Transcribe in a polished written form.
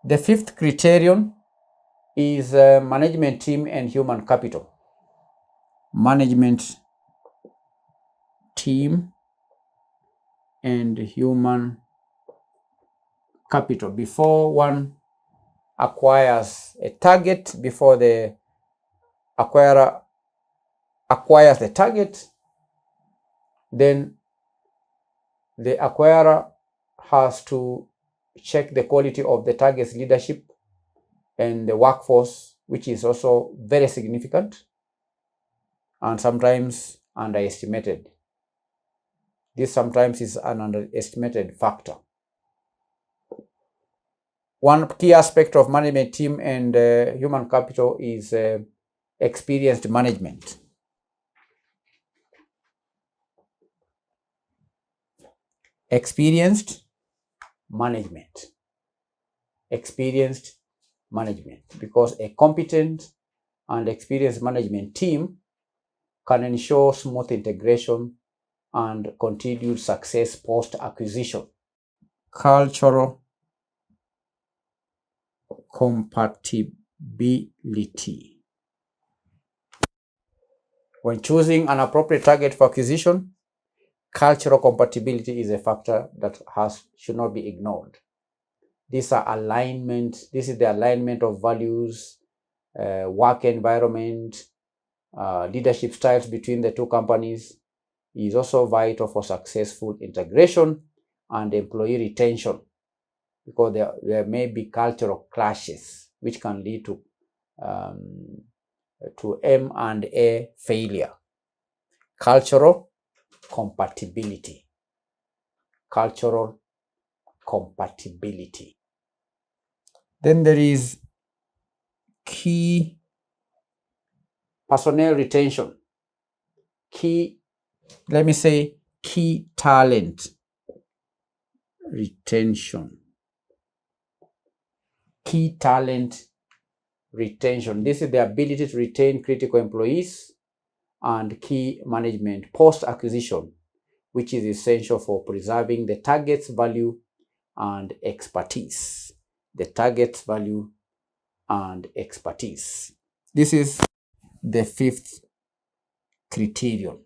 The fifth criterion is management team and human capital. Management team and human capital. Before one acquires a target, before the acquirer acquires the target, then the acquirer has to check the quality of the target's leadership and the workforce, which is also very significant and sometimes underestimated. This sometimes is an underestimated factor. One key aspect of management team and human capital is experienced management. Experienced management. Experienced management, because a competent and experienced management team can ensure smooth integration and continued success post-acquisition. Cultural compatibility. When choosing an appropriate target for acquisition, cultural compatibility is a factor that should not be ignored. This is the alignment of values, work environment, leadership styles between the two companies is also vital for successful integration and employee retention, because there may be cultural clashes which can lead to M&A failure. Cultural compatibility. Cultural compatibility. Then there is key personnel retention. Key talent retention. Key talent retention. This is the ability to retain critical employees and key management post-acquisition, which is essential for preserving the target's value and expertise. The target's value and expertise. This is the fifth criterion.